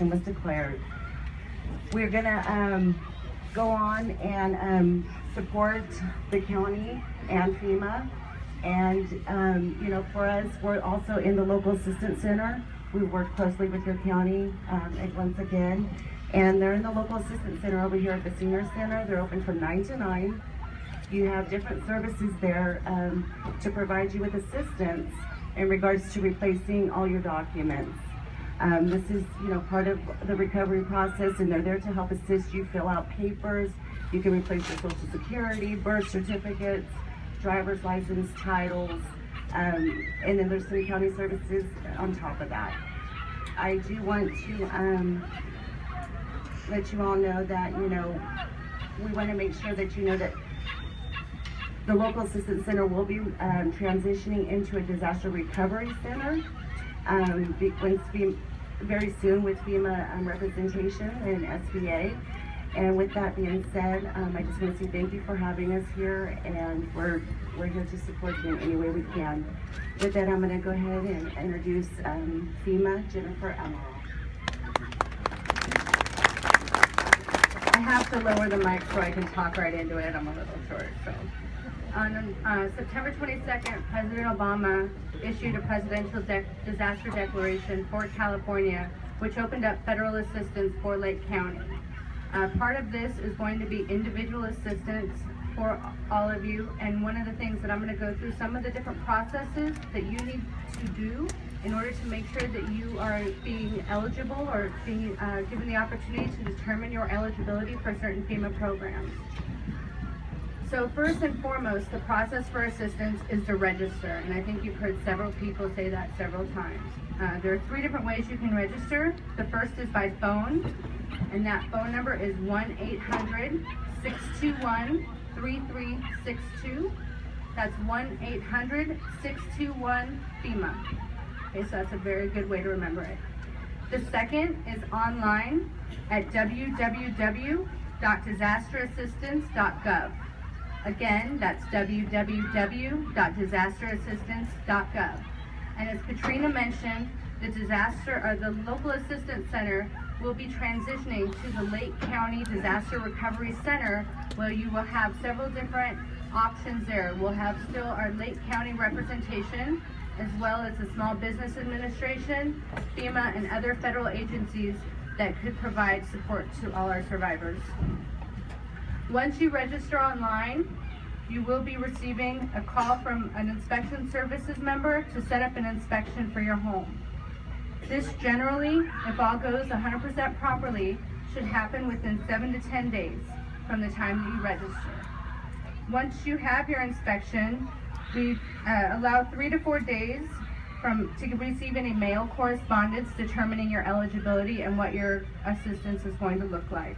election was declared. We're gonna go on and support the county and FEMA. And you know, for us, we're also in the local assistance center. We work closely with your county once again. And they're in the local assistance center over here at the senior center. They're open from 9 to 9. You have different services there to provide you with assistance in regards to replacing all your documents. This is, you know, part of the recovery process, and they're there to help assist you fill out papers. You can replace your Social Security, birth certificates, driver's license, titles, and then there's some county services on top of that. I do want to let you all know that, you know, we want to make sure that you know that the local assistance center will be transitioning into a disaster recovery center very soon with FEMA representation and SBA. And with that being said, I just want to say thank you for having us here, and we're here to support you in any way we can. With that, I'm going to go ahead and introduce FEMA Jennifer Emerald. I have to lower the mic so I can talk right into it. I'm a little short. So, on September 22nd, President Obama issued a presidential disaster declaration for California, which opened up federal assistance for Lake County. Part of this is going to be individual assistance for all of you, and one of the things that I'm going to go through some of the different processes that you need to do in order to make sure that you are being eligible or being given the opportunity to determine your eligibility for certain FEMA programs. So first and foremost, the process for assistance is to register, and I think you've heard several people say that several times. There are 3 different ways you can register. The first is by phone, and that phone number is 1-800-621-3362. That's 1-800-621-FEMA. Okay, so that's a very good way to remember it. The second is online at www.disasterassistance.gov. Again, that's www.disasterassistance.gov. And as Katrina mentioned, the local assistance center will be transitioning to the Lake County Disaster Recovery Center, where you will have several different options there. We'll have still our Lake County representation, as well as the Small Business Administration, FEMA, and other federal agencies that could provide support to all our survivors. Once you register online, you will be receiving a call from an inspection services member to set up an inspection for your home. This generally, if all goes 100% properly, should happen within 7 to 10 days from the time that you register. Once you have your inspection, we allow 3 to 4 days to receive any mail correspondence determining your eligibility and what your assistance is going to look like.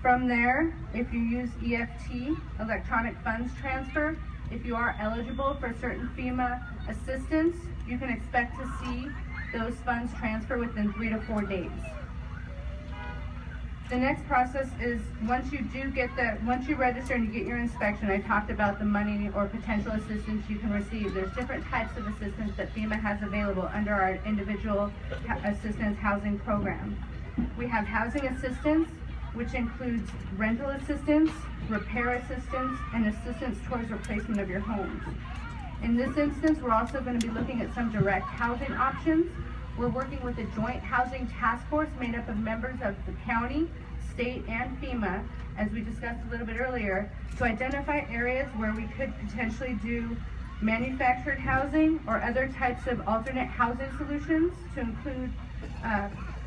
From there, if you use EFT, electronic funds transfer, if you are eligible for certain FEMA assistance, you can expect to see those funds transfer within 3 to 4 days. The next process is once you register and you get your inspection, I talked about the money or potential assistance you can receive. There's different types of assistance that FEMA has available under our individual assistance housing program. We have housing assistance, which includes rental assistance, repair assistance, and assistance towards replacement of your homes. In this instance, we're also going to be looking at some direct housing options. We're working with a joint housing task force made up of members of the county, state, and FEMA, as we discussed a little bit earlier, to identify areas where we could potentially do manufactured housing or other types of alternate housing solutions to include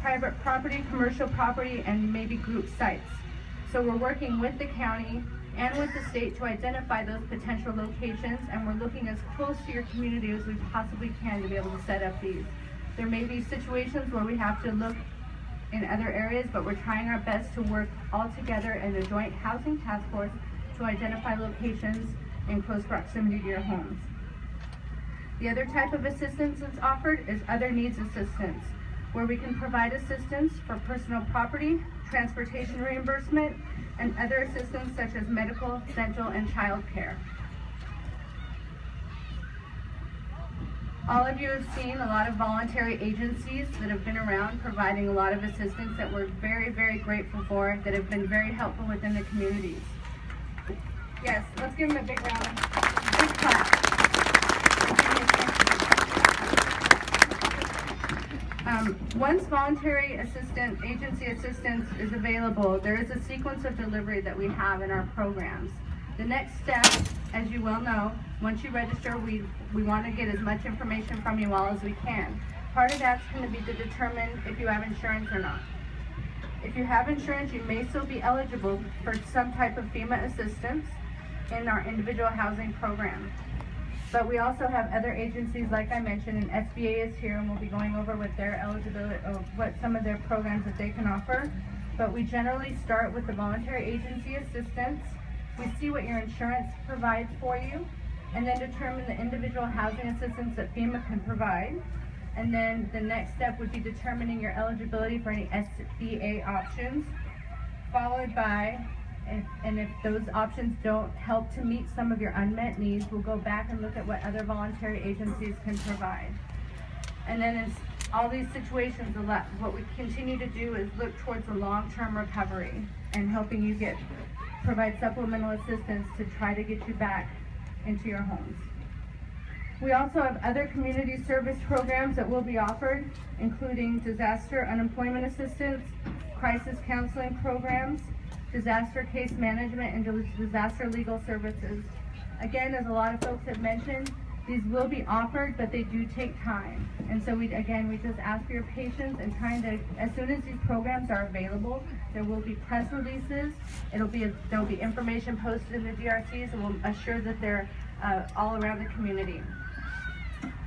private property, commercial property, and maybe group sites. So we're working with the county and with the state to identify those potential locations, and we're looking as close to your community as we possibly can to be able to set up these. There may be situations where we have to look in other areas, but we're trying our best to work all together in a joint housing task force to identify locations in close proximity to your homes. The other type of assistance that's offered is other needs assistance, where we can provide assistance for personal property, transportation reimbursement, and other assistance such as medical, dental, and child care. All of you have seen a lot of voluntary agencies that have been around providing a lot of assistance that we're very, very grateful for, that have been very helpful within the communities. Yes, let's give them a big round of applause. Once voluntary agency assistance is available, there is a sequence of delivery that we have in our programs. The next step, as you well know, once you register, we want to get as much information from you all as we can. Part of that's going to be to determine if you have insurance or not. If you have insurance, you may still be eligible for some type of FEMA assistance in our individual housing program. But we also have other agencies, like I mentioned, and SBA is here, and we'll be going over what their eligibility, or what some of their programs that they can offer. But we generally start with the voluntary agency assistance. We see what your insurance provides for you, and then determine the individual housing assistance that FEMA can provide. And then the next step would be determining your eligibility for any SBA options, followed by, and if those options don't help to meet some of your unmet needs, we'll go back and look at what other voluntary agencies can provide. And then in all these situations, what we continue to do is look towards the long-term recovery and helping you provide supplemental assistance to try to get you back into your homes. We also have other community service programs that will be offered, including disaster unemployment assistance, crisis counseling programs, disaster case management, and disaster legal services. Again, as a lot of folks have mentioned, these will be offered, but they do take time. And so we just ask for your patience and as soon as these programs are available, there will be press releases. There'll be information posted in the DRCs, and we'll assure that they're all around the community.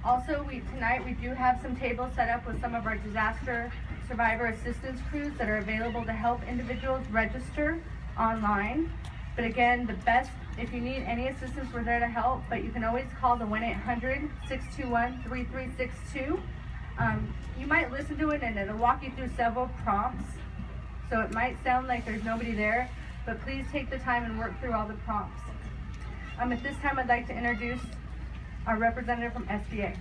Also, tonight we do have some tables set up with some of our disaster survivor assistance crews that are available to help individuals register online. But again, if you need any assistance, we're there to help, but you can always call the 1-800-621-3362. You might listen to it and it'll walk you through several prompts. So it might sound like there's nobody there, but please take the time and work through all the prompts. At this time, I'd like to introduce our representative from SBA.